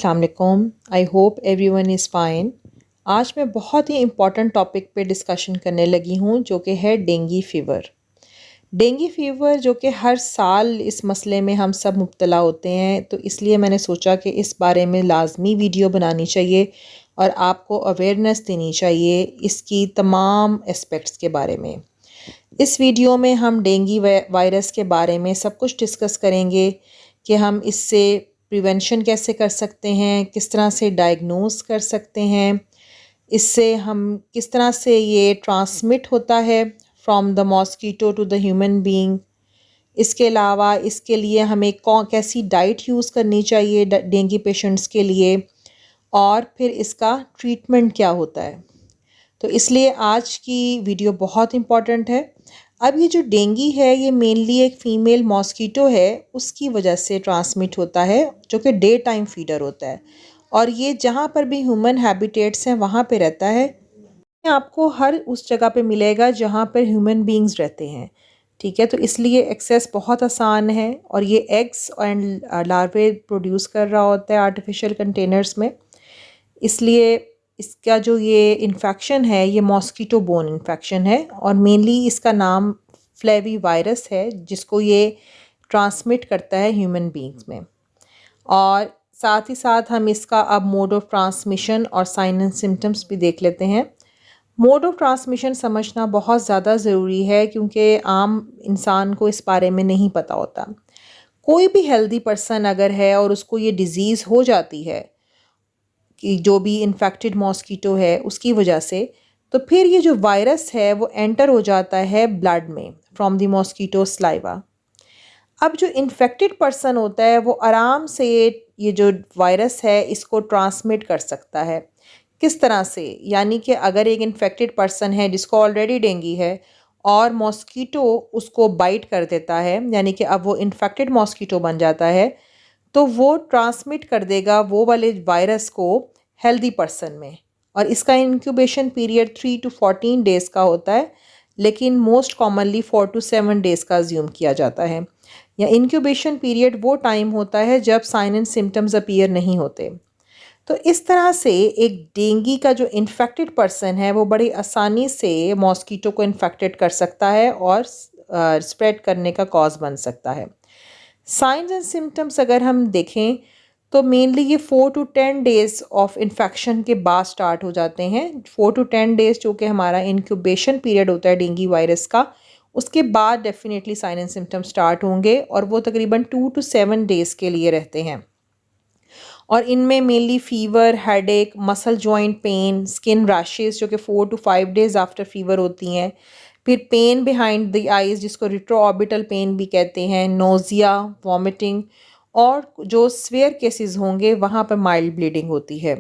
अस्सलाम वालेकुम। I hope everyone is fine. आज मैं बहुत ही इम्पॉर्टेंट टॉपिक पे डिस्कशन करने लगी हूँ जो कि है डेंगू फ़ीवर। डेंगू फ़ीवर जो कि हर साल इस मसले में हम सब मुब्तला होते हैं, तो इसलिए मैंने सोचा कि इस बारे में लाजमी वीडियो बनानी चाहिए और आपको अवेयरनेस देनी चाहिए इसकी तमाम एस्पेक्ट्स के बारे में। इस वीडियो में हम डेंगू वायरस के बारे में सब कुछ डिस्कस करेंगे कि हम इससे प्रिवेंशन कैसे कर सकते हैं, किस तरह से डायग्नोस कर सकते हैं, इससे हम किस तरह से ये ट्रांसमिट होता है from the mosquito to the human being. इसके अलावा इसके लिए हमें कैसी डाइट यूज़ करनी चाहिए डेंगू पेशेंट्स के लिए, और फिर इसका ट्रीटमेंट क्या होता है। तो इसलिए आज की वीडियो बहुत इम्पॉर्टेंट है। अब ये जो डेंगू है ये मेनली एक फ़ीमेल मॉस्कीटो है, उसकी वजह से ट्रांसमिट होता है, जो कि डे टाइम फीडर होता है और ये जहाँ पर भी ह्यूमन हैबिटेट्स हैं वहाँ पे रहता है। आपको हर उस जगह पे मिलेगा जहाँ पर ह्यूमन बींग्स रहते हैं, ठीक है। तो इसलिए एक्सेस बहुत आसान है और ये एग्स एंड लार्वे प्रोड्यूस कर रहा होता है आर्टिफिशियल कंटेनर्स में। इसलिए इसका जो ये इन्फेक्शन है ये मॉस्कीटो बोन इन्फेक्शन है और मेनली इसका नाम फ्लेवी वायरस है, जिसको ये ट्रांसमिट करता है ह्यूमन बींग्स में। और साथ ही साथ हम इसका अब मोड ऑफ ट्रांसमिशन और साइन एंड सिम्टम्स भी देख लेते हैं। मोड ऑफ ट्रांसमिशन समझना बहुत ज़्यादा ज़रूरी है क्योंकि आम इंसान को इस बारे में नहीं पता होता। कोई भी हेल्दी पर्सन अगर है और उसको ये डिज़ीज़ हो जाती है कि जो भी इन्फेक्टेड मॉस्कीटो है उसकी वजह से, तो फिर ये जो वायरस है वो एंटर हो जाता है ब्लड में फ्रॉम द मॉस्कीटो सलाइवा। अब जो इन्फेक्टेड पर्सन होता है वो आराम से ये जो वायरस है इसको ट्रांसमिट कर सकता है। किस तरह से? यानी कि अगर एक इन्फेक्टेड पर्सन है जिसको ऑलरेडी डेंगू है और मॉस्कीटो उसको बाइट कर देता है, यानी कि अब वो इन्फेक्टेड मॉस्कीटो बन जाता है, तो वो ट्रांसमिट कर देगा वो वाले वायरस को हेल्दी पर्सन में। और इसका इंक्यूबेशन पीरियड 3 to 14 डेज़ का होता है, लेकिन मोस्ट कॉमनली 4 to 7 डेज़ का अज्यूम किया जाता है। या इंक्यूबेशन पीरियड वो टाइम होता है जब साइन एंड सिम्टम्स अपीयर नहीं होते। तो इस तरह से एक डेंगू का जो इन्फेक्टेड पर्सन है वो बड़ी आसानी से मॉस्कीटो को इन्फेक्टेड कर सकता है और स्प्रेड करने का कॉज बन सकता है। साइंस एंड सिम्टम्स अगर हम देखें तो मेनली ये 4 to 10 डेज़ ऑफ इन्फेक्शन के बाद स्टार्ट हो जाते हैं। 4 to 10 डेज़ जो कि हमारा इंक्यूबेशन पीरियड होता है डेंगू वायरस का, उसके बाद definitely sign and symptoms start होंगे और वो तकरीबन 2 to 7 डेज़ के लिए रहते हैं। और इनमें mainly fever, headache, muscle joint pain, skin rashes जो कि 4 to 5 डेज़ आफ्टर फीवर होती हैं, फिर पेन बिहाइंड द आइज़ जिसको रेट्रोऑर्बिटल पेन भी कहते हैं, नोज़िया, वॉमिटिंग, और जो स्वेयर केसेस होंगे वहाँ पर माइल्ड ब्लीडिंग होती है।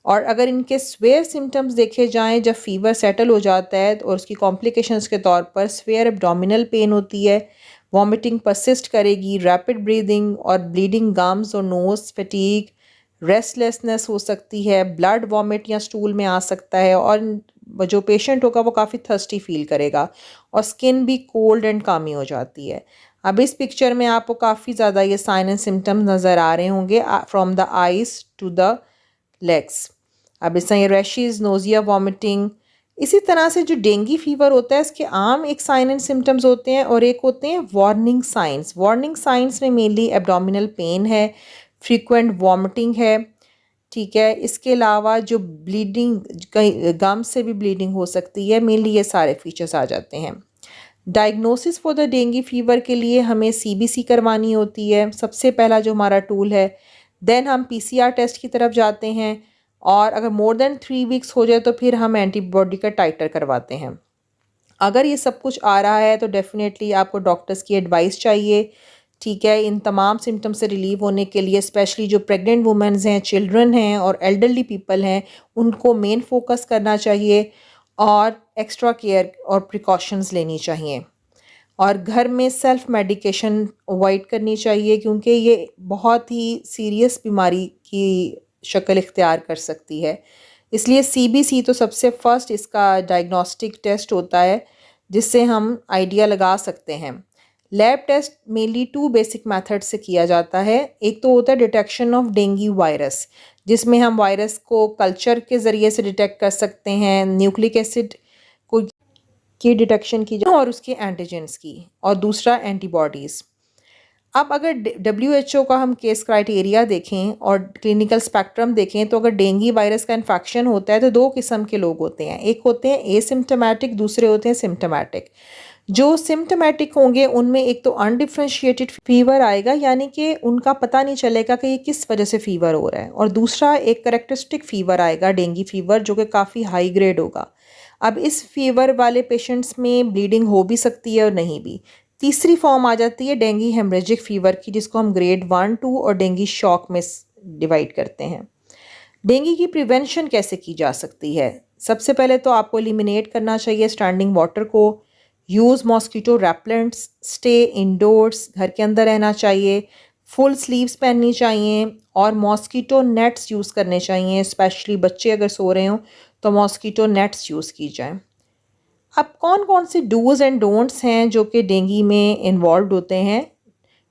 और अगर इनके स्वेयर सिम्टम्स देखे जाएँ जब फीवर सेटल हो जाता है और उसकी कॉम्प्लिकेशंस के तौर पर स्वेयर एब्डोमिनल पेन होती है, वॉमिटिंग परसिस्ट करेगी, रैपिड ब्रीदिंग और ब्लीडिंग गम्स और नोज़, फटीग, रेस्टलेसनेस हो सकती है, ब्लड वॉमिट या स्टूल में आ सकता है, और जो पेशेंट होगा वो काफ़ी थर्स्टी फील करेगा और स्किन भी कोल्ड एंड कामी हो जाती है। अब इस पिक्चर में आपको काफ़ी ज़्यादा ये साइन एंड सिम्टम्स नज़र आ रहे होंगे from the eyes to the legs. अब इसमें ये रैशेज़, नोज़िया, वॉमिटिंग। इसी तरह से जो डेंगू फीवर होता है इसके आम एक साइन एंड सिम्टम्स होते हैं और एक होते हैं वार्निंग साइंस। वार्निंग साइंस में मेनली एब्डोमिनल पेन है, फ्रीक्वेंट वॉमिटिंग है, ठीक है। इसके अलावा जो ब्लीडिंग, कहीं गम से भी ब्लीडिंग हो सकती है, मेनली ये सारे फीचर्स आ जाते हैं। Diagnosis for the dengue fever के लिए हमें सीबीसी करवानी होती है, सबसे पहला जो हमारा टूल है। देन हम पीसीआर टेस्ट की तरफ जाते हैं और अगर मोर देन 3 वीक्स हो जाए तो फिर हम एंटीबॉडी का टाइटर करवाते हैं। अगर ये सब कुछ आ रहा है तो डेफिनेटली आपको डॉक्टर्स की एडवाइस चाहिए, ठीक है, इन तमाम सिम्टम्स से रिलीव होने के लिए। स्पेशली जो प्रेग्नेंट वुमेन्स हैं, चिल्ड्रन हैं और एल्डरली पीपल हैं, उनको मेन फोकस करना चाहिए और एक्स्ट्रा केयर और प्रिकॉशंस लेनी चाहिए। और घर में सेल्फ मेडिकेशन अवॉइड करनी चाहिए क्योंकि ये बहुत ही सीरियस बीमारी की शक्ल इख्तियार कर सकती है। इसलिए सीबीसी तो सबसे फर्स्ट इसका डायग्नोस्टिक टेस्ट होता है जिससे हम आइडिया लगा सकते हैं। Lab test mainly 2 basic method से किया जाता है। एक तो होता है डिटेक्शन ऑफ डेंगू वायरस, जिसमें हम वायरस को कल्चर के ज़रिए से डिटेक्ट कर सकते हैं, न्यूक्लिक एसिड को की डिटेक्शन की और उसके एंटीजेंस की, और दूसरा एंटीबॉडीज़। अब अगर WHO का हम केस क्राइटेरिया देखें और क्लिनिकल स्पेक्ट्रम देखें, तो अगर डेंगू वायरस का इन्फेक्शन होता है तो 2 किस्म के लोग होते हैं। एक होते हैं एसिम्प्टोमेटिक, दूसरे होते हैं सिम्प्टोमेटिक। जो सिम्प्टोमेटिक होंगे उनमें एक तो अनडिफ्रेंशिएटेड फीवर आएगा, यानी कि उनका पता नहीं चलेगा कि ये किस वजह से फीवर हो रहा है, और दूसरा एक करेक्टरिस्टिक फीवर आएगा डेंगू फीवर, जो कि काफ़ी हाई ग्रेड होगा। अब इस फीवर वाले पेशेंट्स में ब्लीडिंग हो भी सकती है और नहीं भी। तीसरी फॉर्म आ जाती है डेंगू हेमरेजिक फीवर की, जिसको हम ग्रेड 1, 2 और डेंगू शॉक में डिवाइड करते हैं। डेंगू की प्रिवेंशन कैसे की जा सकती है? सबसे पहले तो आपको एलिमिनेट करना चाहिए स्टैंडिंग वाटर को, use mosquito repellents, stay endorse, घर के अंदर रहना चाहिए, फुल स्लीव्स पहननी चाहिए, और मॉस्किटो नेट्स यूज़ करने चाहिए। स्पेशली बच्चे अगर सो रहे हों तो मॉस्किटो नेट्स यूज़ की जाएँ। अब कौन कौन से डूज़ एंड डोंट्स हैं जो कि डेंगू में इन्वॉल्व होते हैं?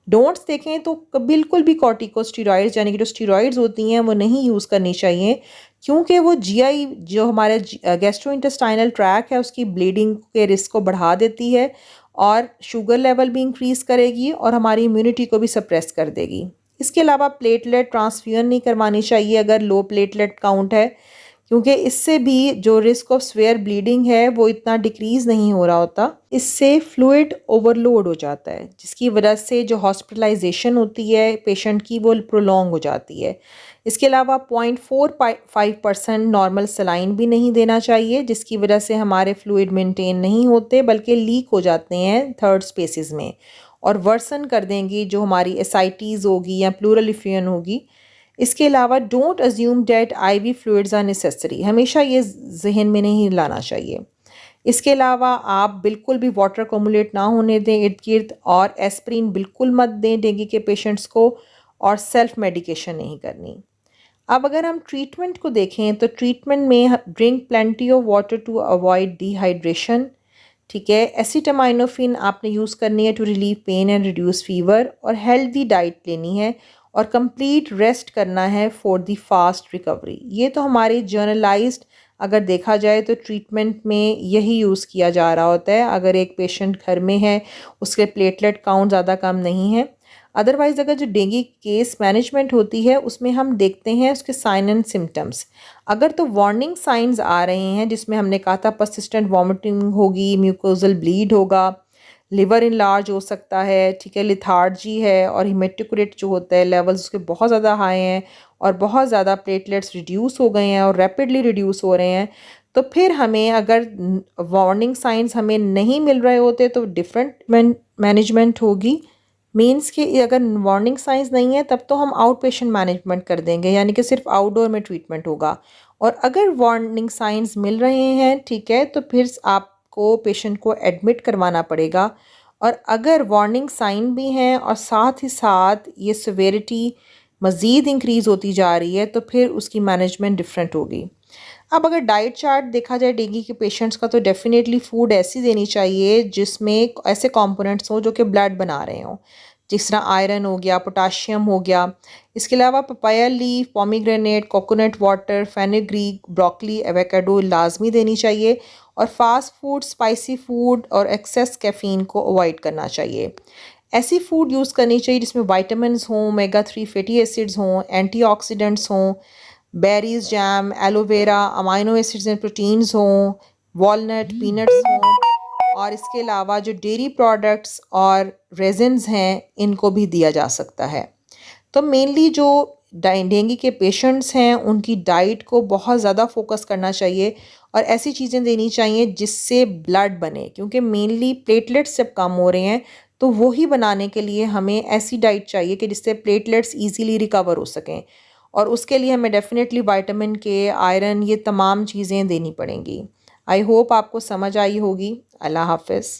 डोंट्स देखें तो बिल्कुल भी कॉर्टिकोस्टेरॉइड्स यानी कि जो स्टेरॉइड्स होती हैं वो नहीं यूज़ करनी चाहिए, क्योंकि वो जीआई जो हमारे गैस्ट्रोइंटेस्टाइनल ट्रैक है उसकी ब्लीडिंग के रिस्क को बढ़ा देती है, और शुगर लेवल भी इंक्रीज़ करेगी और हमारी इम्यूनिटी को भी सप्रेस कर देगी। इसके अलावा प्लेटलेट ट्रांसफ्यूजन नहीं करवानी चाहिए अगर लो प्लेटलेट काउंट है, क्योंकि इससे भी जो रिस्क ऑफ स्वेयर ब्लीडिंग है वो इतना डिक्रीज़ नहीं हो रहा होता। इससे फ्लूइड ओवरलोड हो जाता है, जिसकी वजह से जो हॉस्पिटलाइजेशन होती है पेशेंट की वो प्रोलॉन्ग हो जाती है। इसके अलावा 0.45% नॉर्मल सलाइन भी नहीं देना चाहिए, जिसकी वजह से हमारे फ्लूइड मेंटेन नहीं होते बल्कि लीक हो जाते हैं थर्ड स्पेसिस में, और वर्सन कर देंगी जो हमारी एसाइटीज़ होगी या प्लूरल इफ्यूजन होगी। इसके अलावा don't assume that IV fluids are necessary, हमेशा ये जहन में नहीं लाना चाहिए। इसके अलावा आप बिल्कुल भी वाटर अकोमुलेट ना होने दें इर्द गिर्द, और एस्प्रिन बिल्कुल मत दें डेंगू के पेशेंट्स को, और सेल्फ मेडिकेशन नहीं करनी। अब अगर हम ट्रीटमेंट को देखें तो ट्रीटमेंट में drink plenty of water to avoid dehydration, ठीक है। एसिटामिनोफेन आपने यूज़ करनी है to relieve pain and reduce fever, और हेल्दी डाइट लेनी है, और कंप्लीट रेस्ट करना है फॉर दी फास्ट रिकवरी। ये तो हमारी जर्नलाइज्ड अगर देखा जाए तो ट्रीटमेंट में यही यूज़ किया जा रहा होता है अगर एक पेशेंट घर में है, उसके प्लेटलेट काउंट ज़्यादा कम नहीं है। अदरवाइज़ अगर जो डेंगू केस मैनेजमेंट होती है उसमें हम देखते हैं उसके साइन एंड सिम्टम्स। अगर तो वार्निंग साइंस आ रहे हैं, जिसमें हमने कहा था परसिस्टेंट वॉमिटिंग होगी, म्यूकोजल ब्लीड होगा, लिवर इनलार्ज हो सकता है, ठीक है, लिथार्जी है, और हिमेटोक्रिट जो होता है लेवल्स उसके बहुत ज़्यादा हाई हैं, और बहुत ज़्यादा प्लेटलेट्स रिड्यूस हो गए हैं और रैपिडली रिड्यूस हो रहे हैं, तो फिर हमें अगर वार्निंग साइंस हमें नहीं मिल रहे होते तो डिफरेंट मैनेजमेंट होगी। मीन्स कि अगर वार्निंग साइंस नहीं है तब तो हम आउट पेशेंट मैनेजमेंट कर देंगे, यानी कि सिर्फ आउटडोर में ट्रीटमेंट होगा। और अगर वार्निंग साइंस मिल रहे हैं, ठीक है, तो फिर आपको पेशेंट को एडमिट करवाना पड़ेगा। और अगर वार्निंग साइन भी हैं और साथ ही साथ ये सिवियरिटी मज़ीद इंक्रीज़ होती जा रही है, तो फिर उसकी मैनेजमेंट डिफरेंट होगी। अब अगर डाइट चार्ट देखा जाए डेंगू के पेशेंट्स का, तो डेफिनेटली फूड ऐसी देनी चाहिए जिसमें ऐसे कंपोनेंट्स हो जो कि ब्लड बना रहे हों, जिस तरह आयरन हो गया, पोटाशियम हो गया। इसके अलावा papaya leaf, pomegranate, coconut water, fenugreek, broccoli, avocado लाजमी देनी चाहिए। और फास्ट फूड, स्पाइसी फूड और एक्सेस कैफ़ीन को अवॉइड करना चाहिए। ऐसी फूड यूज़ करनी चाहिए जिसमें विटामिन्स हों, ओमेगा 3 फैटी एसिड्स हों, एंटीऑक्सीडेंट्स हों, berries, jam, aloe vera, amino acids and proteins हों, वॉलनट, पीनट्स हों, और इसके अलावा जो डेयरी प्रोडक्ट्स और रेजिन्स हैं इनको भी दिया जा सकता है। तो मेनली जो डेंगू के पेशेंट्स हैं उनकी डाइट को बहुत ज़्यादा फोकस करना चाहिए, और ऐसी चीज़ें देनी चाहिए जिससे ब्लड बने, क्योंकि मेनली प्लेटलेट्स जब कम हो रहे हैं तो वही बनाने के लिए हमें ऐसी डाइट चाहिए कि जिससे प्लेटलेट्स इजीली रिकवर हो सकें, और उसके लिए हमें डेफिनेटली विटामिन के, आयरन, ये तमाम चीज़ें देनी पड़ेंगी। आई होप आपको समझ आई होगी। अल्लाह हाफ़िज़।